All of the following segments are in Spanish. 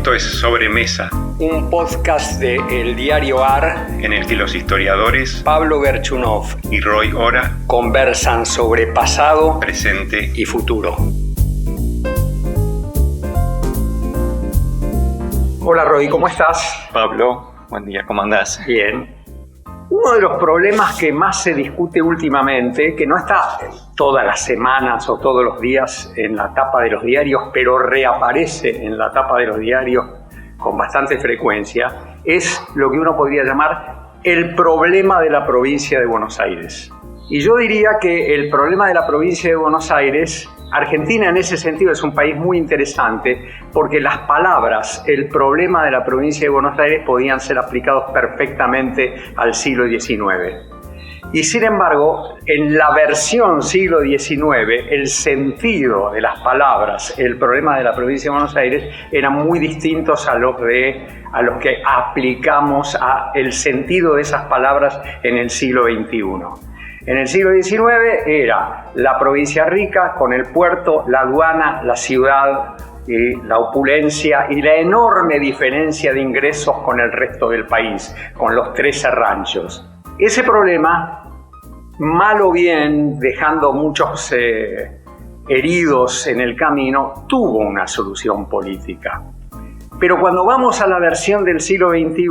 Esto es Sobremesa, un podcast de El Diario AR, en el que los historiadores Pablo Gerchunov y Roy Ora conversan sobre pasado, presente y futuro. Hola Roy, ¿cómo estás? Pablo, buen día, ¿cómo andás? Bien. Uno de los problemas que más se discute últimamente, que no está todas las semanas o todos los días en la tapa de los diarios, pero reaparece en la tapa de los diarios con bastante frecuencia, es lo que uno podría llamar el problema de la provincia de Buenos Aires. Y yo diría que el problema de la provincia de Buenos Aires, Argentina en ese sentido es un país muy interesante porque las palabras, el problema de la provincia de Buenos Aires podían ser aplicados perfectamente al siglo XIX. Y sin embargo, en la versión siglo XIX, el sentido de las palabras, el problema de la provincia de Buenos Aires, eran muy distintos a los que aplicamos a el sentido de esas palabras en el siglo XXI. En el siglo XIX era la provincia rica con el puerto, la aduana, la ciudad, y la opulencia y la enorme diferencia de ingresos con el resto del país, con los 13 ranchos. Ese problema, mal o bien, dejando muchos heridos en el camino, tuvo una solución política. Pero cuando vamos a la versión del siglo XXI,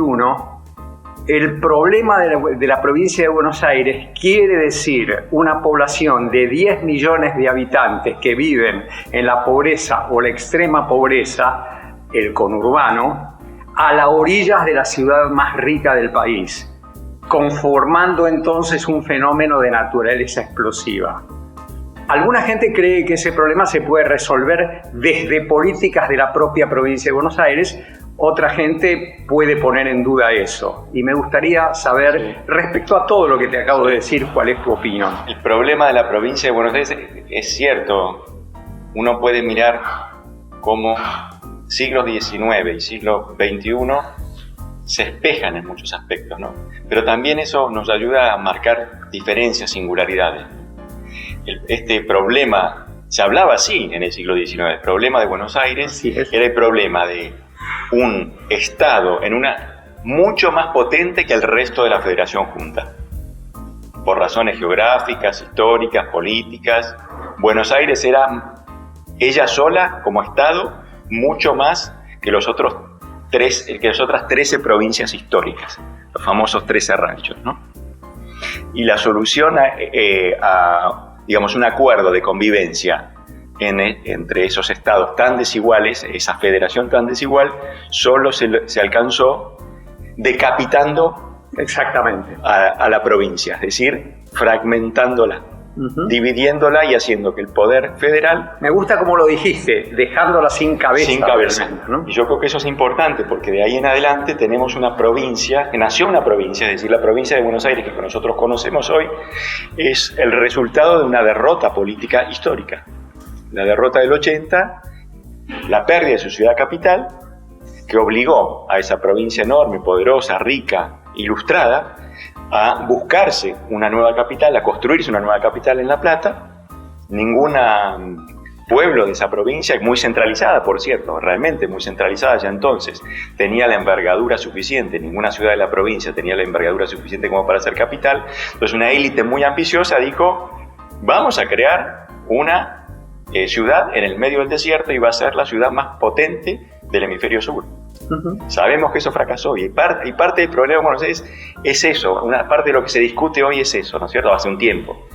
el problema de la provincia de Buenos Aires quiere decir una población de 10 millones de habitantes que viven en la pobreza o la extrema pobreza, el conurbano, a las orillas de la ciudad más rica del país, conformando entonces un fenómeno de naturaleza explosiva. Alguna gente cree que ese problema se puede resolver desde políticas de la propia provincia de Buenos Aires. Otra gente puede poner en duda eso. Y me gustaría saber, respecto a todo lo que te acabo de decir, cuál es tu opinión. El problema de la provincia de Buenos Aires es cierto. Uno puede mirar cómo siglos XIX y siglo XXI se espejan en muchos aspectos, ¿no? Pero también eso nos ayuda a marcar diferencias, singularidades. Este problema, se hablaba así en el siglo XIX, el problema de Buenos Aires era el problema de un Estado mucho más potente que el resto de la Federación junta. Por razones geográficas, históricas, políticas, Buenos Aires era ella sola como Estado mucho más que las otras 13 provincias históricas, los famosos 13 ranchos, ¿no? Y la solución a digamos, un acuerdo de convivencia entre esos estados tan desiguales, esa federación tan desigual, solo se alcanzó decapitando exactamente a la provincia, es decir, fragmentándola, dividiéndola y haciendo que el poder federal... Me gusta como lo dijiste, dejándola sin cabeza. Sin cabeza, ¿no? Y yo creo que eso es importante porque de ahí en adelante tenemos una provincia, que nació una provincia, es decir, la provincia de Buenos Aires que nosotros conocemos hoy, es el resultado de una derrota política histórica. La derrota del 80, la pérdida de su ciudad capital, que obligó a esa provincia enorme, poderosa, rica, ilustrada, a buscarse una nueva capital, a construirse una nueva capital en La Plata. Ningún pueblo de esa provincia, muy centralizada, por cierto, realmente muy centralizada ya entonces, tenía la envergadura suficiente, ninguna ciudad de la provincia tenía la envergadura suficiente como para ser capital. Entonces una élite muy ambiciosa dijo, vamos a crear una ciudad en el medio del desierto y va a ser la ciudad más potente del hemisferio sur. Sabemos que eso fracasó y parte del problema de Buenos Aires es eso, una parte de lo que se discute hoy es eso, ¿no es cierto? Hace un tiempo.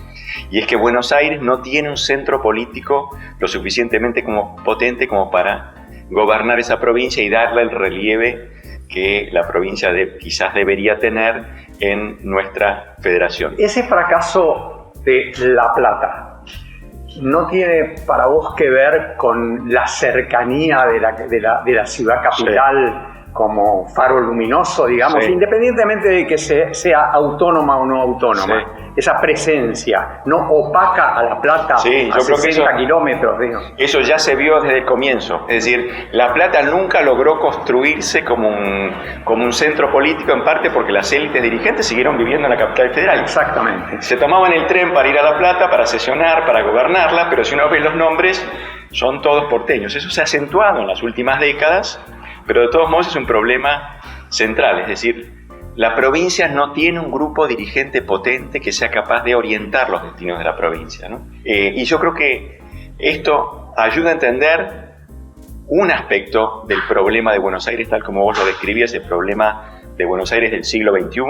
Y es que Buenos Aires no tiene un centro político lo suficientemente potente como para gobernar esa provincia y darle el relieve que la provincia quizás debería tener en nuestra federación. Ese fracaso de La Plata, ¿no tiene para vos que ver con la cercanía de la ciudad capital como faro luminoso, digamos, independientemente de que sea autónoma o no autónoma? Esa presencia no opaca a La Plata a 60 kilómetros. Eso ya se vio desde el comienzo. Es decir, La Plata nunca logró construirse como un centro político, en parte porque las élites dirigentes siguieron viviendo en la capital federal. Exactamente. Se tomaban el tren para ir a La Plata, para sesionar, para gobernarla, pero si uno ve los nombres, son todos porteños. Eso se ha acentuado en las últimas décadas Pero de todos modos es un problema central, es decir, la provincia no tiene un grupo dirigente potente que sea capaz de orientar los destinos de la provincia, ¿no? Y yo creo que esto ayuda a entender un aspecto del problema de Buenos Aires, tal como vos lo describías, el problema de Buenos Aires del siglo XXI,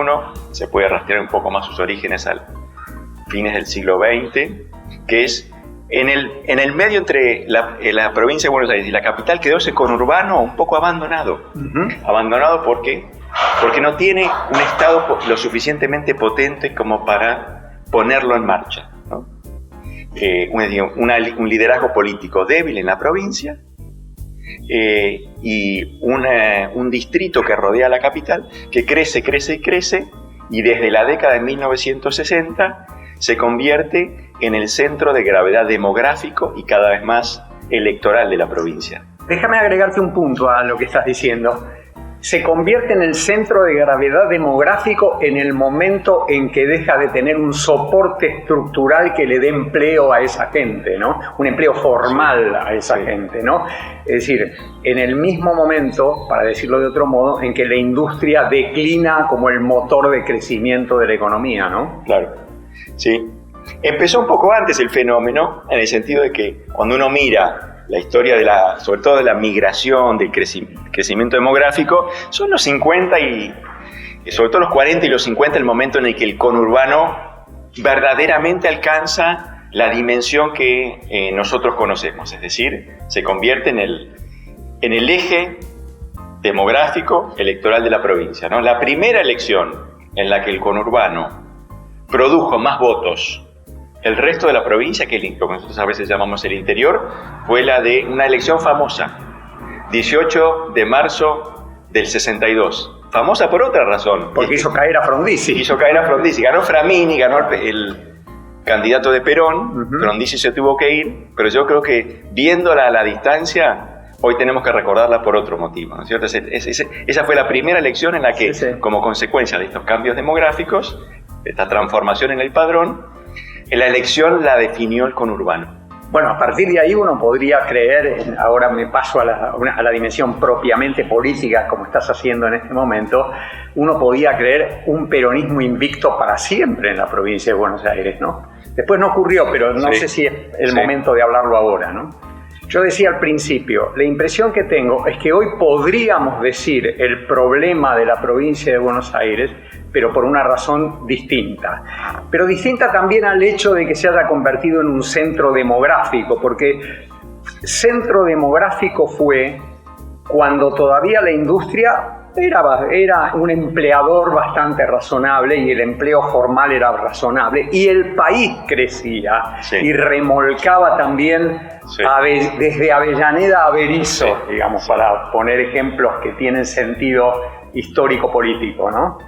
se puede rastrear un poco más sus orígenes a fines del siglo XX, que es en el medio entre la provincia de Buenos Aires y la capital quedó ese conurbano un poco abandonado. Abandonado porque no tiene un Estado lo suficientemente potente como para ponerlo en marcha, ¿no? Un liderazgo político débil en la provincia, y un distrito que rodea la capital que crece y desde la década de 1960 se convierte en el centro de gravedad demográfico y cada vez más electoral de la provincia. Déjame agregarte un punto a lo que estás diciendo. Se convierte en el centro de gravedad demográfico en el momento en que deja de tener un soporte estructural que le dé empleo a esa gente, ¿no? Un empleo formal a esa gente, ¿no? Es decir, en el mismo momento, para decirlo de otro modo, en que la industria declina como el motor de crecimiento de la economía, ¿no? Claro, sí. Empezó un poco antes el fenómeno, en el sentido de que cuando uno mira la historia sobre todo de la migración, del crecimiento demográfico, son los 50 y sobre todo los 40 y los 50 el momento en el que el conurbano verdaderamente alcanza la dimensión que nosotros conocemos, es decir, se convierte en el eje demográfico electoral de la provincia, ¿no? La primera elección en la que el conurbano produjo más votos el resto de la provincia, que lo que nosotros a veces llamamos el interior, fue la de una elección famosa, 18 de marzo del 62. Famosa por otra razón. Porque hizo caer a Frondizi. Ganó Framini, ganó el candidato de Perón. Frondizi se tuvo que ir, pero yo creo que viéndola a la distancia, hoy tenemos que recordarla por otro motivo, ¿no es cierto? Esa fue la primera elección en la que, como consecuencia de estos cambios demográficos, esta transformación en el padrón, la elección la definió el conurbano. Bueno, a partir de ahí uno podría creer, ahora me paso a la dimensión propiamente política, como estás haciendo en este momento, uno podía creer un peronismo invicto para siempre en la provincia de Buenos Aires, ¿no? Después no ocurrió, pero no sé si es el momento de hablarlo ahora, ¿no? Yo decía al principio, la impresión que tengo es que hoy podríamos decir el problema de la provincia de Buenos Aires, pero por una razón distinta. Pero distinta también al hecho de que se haya convertido en un centro demográfico, porque centro demográfico fue cuando todavía la industria era un empleador bastante razonable y el empleo formal era razonable y el país crecía y remolcaba también desde Avellaneda a Berisso, digamos, para poner ejemplos que tienen sentido histórico-político, ¿no?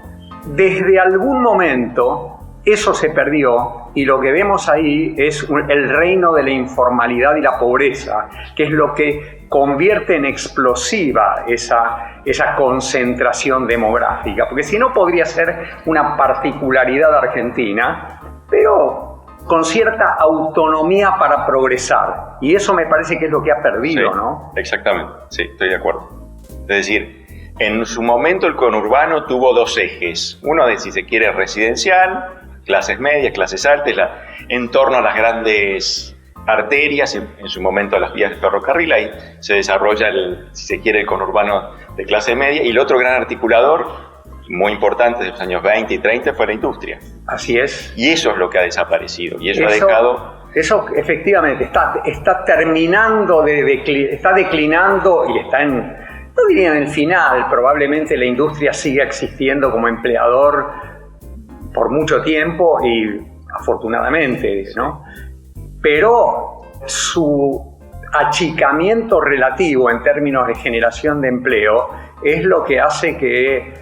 Desde algún momento eso se perdió y lo que vemos ahí es el reino de la informalidad y la pobreza, que es lo que convierte en explosiva esa concentración demográfica, porque si no podría ser una particularidad argentina, pero con cierta autonomía para progresar, y eso me parece que es lo que ha perdido, ¿no? Exactamente, sí, estoy de acuerdo. Es decir, en su momento el conurbano tuvo dos ejes, uno de, si se quiere, residencial, clases medias, clases altas, en torno a las grandes arterias, en su momento a las vías de ferrocarril, ahí se desarrolla, si se quiere, el conurbano de clase media, y el otro gran articulador, muy importante de los años 20 y 30, fue la industria. Así es. Y eso es lo que ha desaparecido, y eso ha dejado... Eso efectivamente está terminando, está declinando y está no diría en el final, probablemente la industria siga existiendo como empleador por mucho tiempo y afortunadamente, ¿no? Pero su achicamiento relativo en términos de generación de empleo es lo que hace que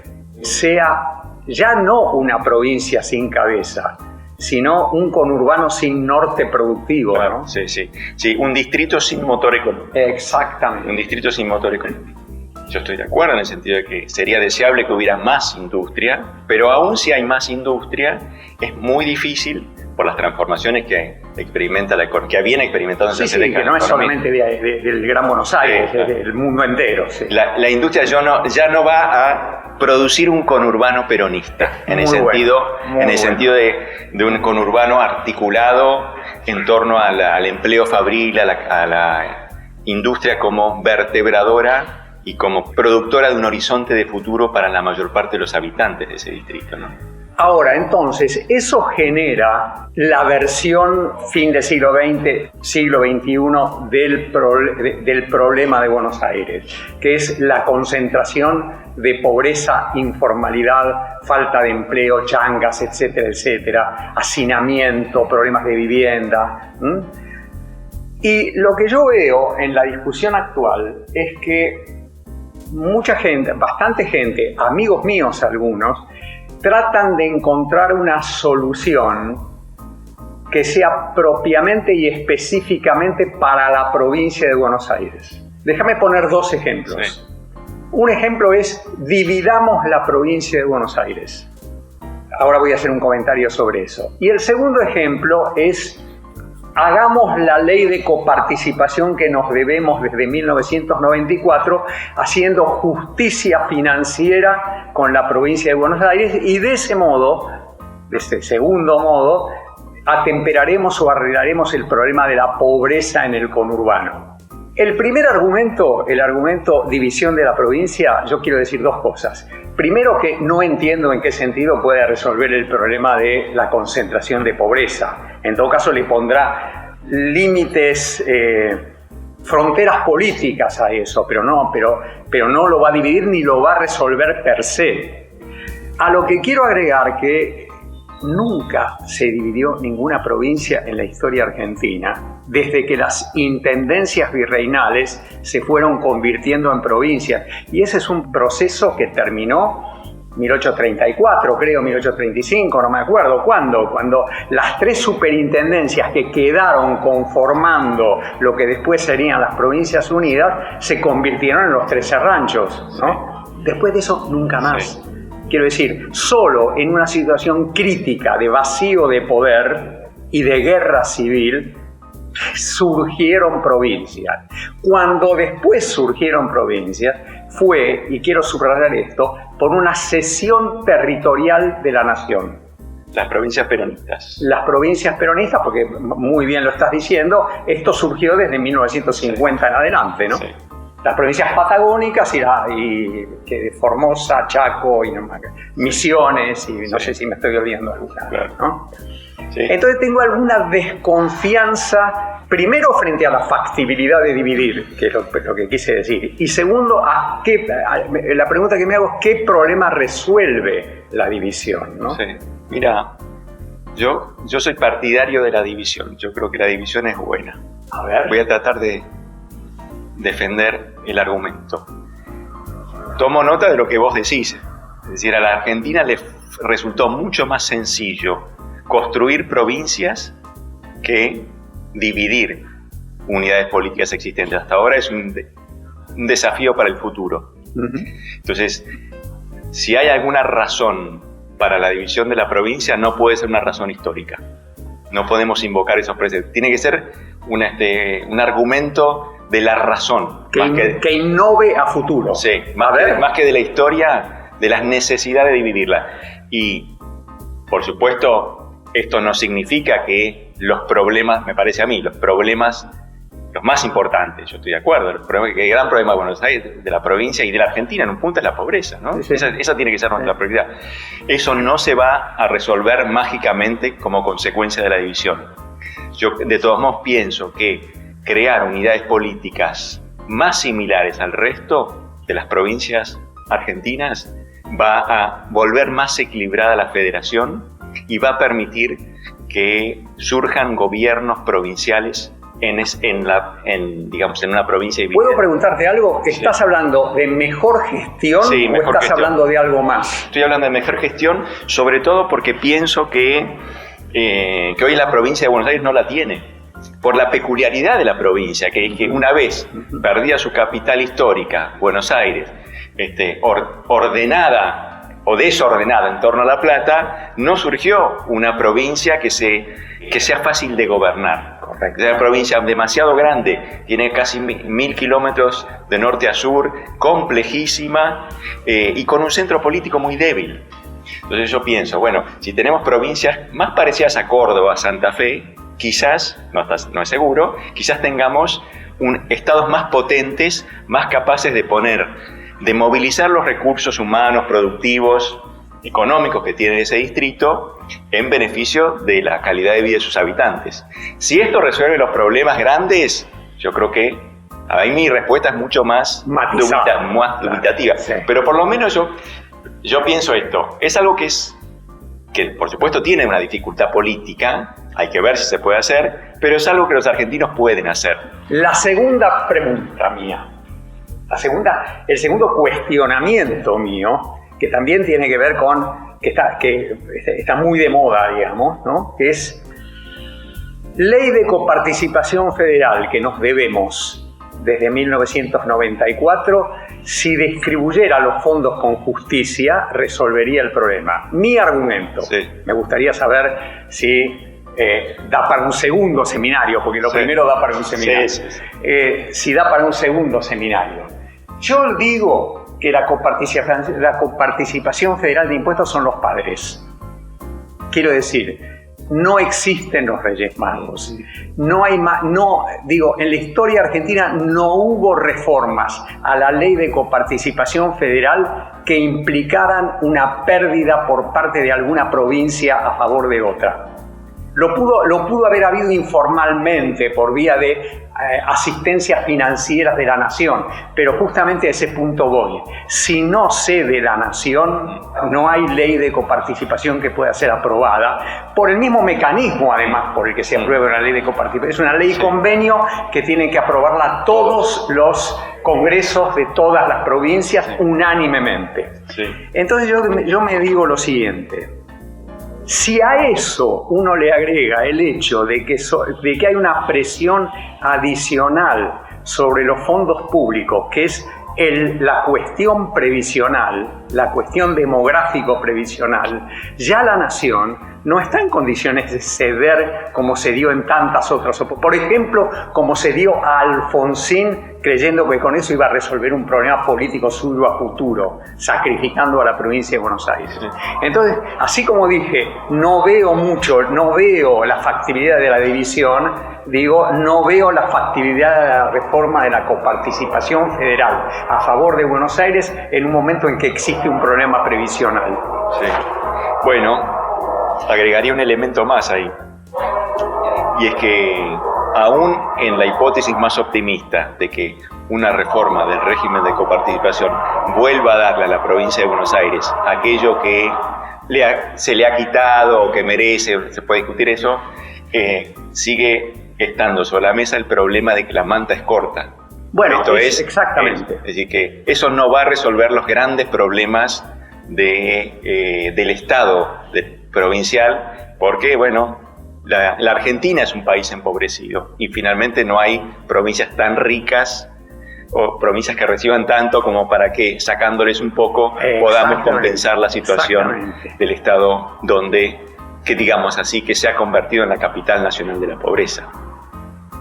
sea ya no una provincia sin cabeza, sino un conurbano sin norte productivo, claro, ¿no? Sí, un distrito sin motor económico. Exactamente. Un distrito sin motor económico. Yo estoy de acuerdo en el sentido de que sería deseable que hubiera más industria, pero aún si hay más industria, es muy difícil por las transformaciones que que viene experimentando en sí, que no es solamente del Gran Buenos Aires, sí, es del mundo entero. Sí. La industria ya no va a producir un conurbano peronista, en el sentido de un conurbano articulado en torno al empleo fabril, a la industria como vertebradora y como productora de un horizonte de futuro para la mayor parte de los habitantes de ese distrito, ¿no? Ahora, entonces, eso genera la versión fin del siglo XX, siglo XXI del problema de Buenos Aires, que es la concentración de pobreza, informalidad, falta de empleo, changas, etcétera, etcétera, hacinamiento, problemas de vivienda. Y lo que yo veo en la discusión actual es que mucha gente, bastante gente, amigos míos algunos, tratan de encontrar una solución que sea propiamente y específicamente para la provincia de Buenos Aires. Déjame poner dos ejemplos. Sí. Un ejemplo es, dividamos la provincia de Buenos Aires. Ahora voy a hacer un comentario sobre eso. Y el segundo ejemplo es, hagamos la ley de coparticipación que nos debemos desde 1994, haciendo justicia financiera con la provincia de Buenos Aires, y de ese modo, de ese segundo modo, atemperaremos o arreglaremos el problema de la pobreza en el conurbano. El primer argumento, el argumento división de la provincia, yo quiero decir dos cosas. Primero, que no entiendo en qué sentido puede resolver el problema de la concentración de pobreza. En todo caso, le pondrá límites, fronteras políticas a eso, pero no lo va a dividir ni lo va a resolver per se. A lo que quiero agregar que nunca se dividió ninguna provincia en la historia argentina, desde que las intendencias virreinales se fueron convirtiendo en provincias. Y ese es un proceso que terminó 1834, creo, 1835, no me acuerdo cuándo, cuando las tres superintendencias que quedaron conformando lo que después serían las Provincias Unidas se convirtieron en los 13 ranchos, ¿no? Después de eso, nunca más. Sí. Quiero decir, solo en una situación crítica de vacío de poder y de guerra civil surgieron provincias. Cuando después surgieron provincias fue, y quiero subrayar esto, por una cesión territorial de la nación. Las provincias peronistas. Las provincias peronistas, porque muy bien lo estás diciendo, esto surgió desde 1950 en adelante, ¿no? Sí. Las provincias patagónicas y que de Formosa, Chaco, y Misiones, y no sé si me estoy olvidando alguna, claro, ¿no? Sí. Entonces tengo alguna desconfianza, primero frente a la factibilidad de dividir, que es lo que quise decir, y segundo, la pregunta que me hago es ¿qué problema resuelve la división, ¿no? Sí. Mira, yo soy partidario de la división, yo creo que la división es buena. A ver. Voy a tratar de defender el argumento. Tomo nota de lo que vos decís, es decir, a la Argentina le resultó mucho más sencillo construir provincias que dividir unidades políticas existentes. Hasta ahora es un desafío para el futuro. Uh-huh. Entonces, si hay alguna razón para la división de la provincia, no puede ser una razón histórica. No podemos invocar esos precedentes. Tiene que ser un argumento de la razón. Que innove a futuro. Sí, más que de la historia, de las necesidades de dividirla. Y, por supuesto, esto no significa que los problemas, me parece a mí, los problemas, los más importantes, yo estoy de acuerdo, el gran problema de Buenos Aires, de la provincia y de la Argentina en un punto es la pobreza, ¿no? Sí. Esa tiene que ser nuestra prioridad. Eso no se va a resolver mágicamente como consecuencia de la división. Yo, de todos modos, pienso que crear unidades políticas más similares al resto de las provincias argentinas va a volver más equilibrada la federación y va a permitir que surjan gobiernos provinciales en una provincia. ¿Puedo preguntarte algo? ¿Estás hablando de mejor gestión o estás hablando de algo más? Estoy hablando de mejor gestión, sobre todo porque pienso que hoy la provincia de Buenos Aires no la tiene. Por la peculiaridad de la provincia, que una vez perdía su capital histórica, Buenos Aires, ordenada o desordenada en torno a La Plata, no surgió una provincia que sea fácil de gobernar. Correcto. Es una provincia demasiado grande, tiene casi 1000 kilómetros de norte a sur, complejísima y con un centro político muy débil. Entonces yo pienso, bueno, si tenemos provincias más parecidas a Córdoba, Santa Fe, quizás, no es seguro, quizás tengamos estados más potentes, más capaces de movilizar los recursos humanos, productivos, económicos que tiene ese distrito en beneficio de la calidad de vida de sus habitantes. Si esto resuelve los problemas grandes, yo creo que ahí mi respuesta es mucho más dubitativa. Sí. Pero por lo menos yo pienso esto, es algo que por supuesto tiene una dificultad política, hay que ver si se puede hacer, pero es algo que los argentinos pueden hacer. La segunda pregunta mía, el segundo cuestionamiento mío, que también tiene que ver con, que está muy de moda, digamos, ¿no? Que es ley de coparticipación federal que nos debemos desde 1994, si distribuyera los fondos con justicia, resolvería el problema. Mi argumento, sí. Me gustaría saber si da para un segundo seminario, porque lo primero da para un seminario. Sí. Si da para un segundo seminario. Yo digo que la coparticipación federal de impuestos son los padres. Quiero decir, no existen los Reyes Magos. En la historia argentina no hubo reformas a la ley de coparticipación federal que implicaran una pérdida por parte de alguna provincia a favor de otra. Lo pudo haber habido informalmente por vía de asistencias financieras de la nación, pero justamente a ese punto voy. Si no cede la nación, no hay ley de coparticipación que pueda ser aprobada por el mismo mecanismo, además, por el que se aprueba la ley de coparticipación. Es una ley convenio que tienen que aprobarla todos los congresos de todas las provincias unánimemente. Sí. Entonces yo me digo lo siguiente. Si a eso uno le agrega el hecho de que hay una presión adicional sobre los fondos públicos, que es la cuestión previsional, la cuestión demográfico-previsional, ya la nación no está en condiciones de ceder como se dio en tantas otras. Por ejemplo, como se dio a Alfonsín, creyendo que con eso iba a resolver un problema político suyo a futuro, sacrificando a la provincia de Buenos Aires. Entonces, así como dije, no veo la factibilidad de la división, no veo la factibilidad de la reforma de la coparticipación federal a favor de Buenos Aires en un momento en que existe un problema previsional. Sí. Bueno, agregaría un elemento más ahí, y es que aún en la hipótesis más optimista de que una reforma del régimen de coparticipación vuelva a darle a la provincia de Buenos Aires aquello que se le ha quitado o que merece, se puede discutir eso, sigue estando sobre la mesa el problema de que la manta es corta. Bueno, exactamente. Es decir, que eso no va a resolver los grandes problemas del Estado provincial, porque, bueno, la Argentina es un país empobrecido y finalmente no hay provincias tan ricas o provincias que reciban tanto como para que, sacándoles un poco, podamos compensar la situación del Estado que digamos así, que se ha convertido en la capital nacional de la pobreza.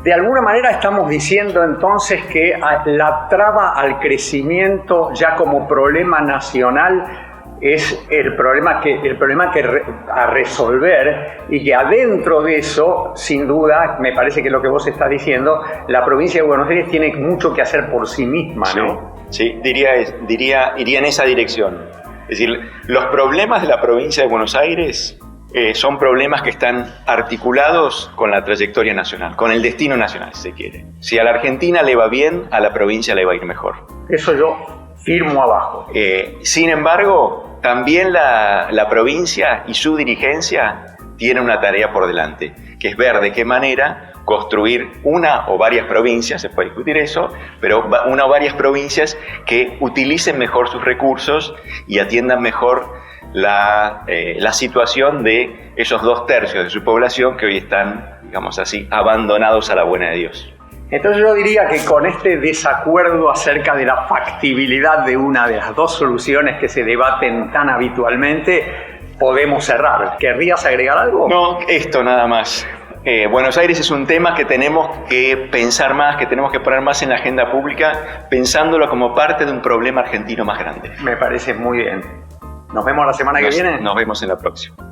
De alguna manera estamos diciendo entonces que la traba al crecimiento ya como problema nacional es el problema a resolver, y que adentro de eso, sin duda, me parece que lo que vos estás diciendo, la provincia de Buenos Aires tiene mucho que hacer por sí misma, ¿no? Sí, iría en esa dirección. Es decir, los problemas de la provincia de Buenos Aires son problemas que están articulados con la trayectoria nacional, con el destino nacional, si se quiere. Si a la Argentina le va bien, a la provincia le va a ir mejor. Eso yo firmo abajo. Sin embargo, también la provincia y su dirigencia tienen una tarea por delante, que es ver de qué manera construir una o varias provincias, se puede discutir eso, pero una o varias provincias que utilicen mejor sus recursos y atiendan mejor la situación de esos 2/3 de su población que hoy están, digamos así, abandonados a la buena de Dios. Entonces yo diría que con este desacuerdo acerca de la factibilidad de una de las dos soluciones que se debaten tan habitualmente, podemos cerrar. ¿Querrías agregar algo? No, esto nada más. Buenos Aires es un tema que tenemos que pensar más, que tenemos que poner más en la agenda pública, pensándolo como parte de un problema argentino más grande. Me parece muy bien. ¿Nos vemos la semana que viene? Nos vemos en la próxima.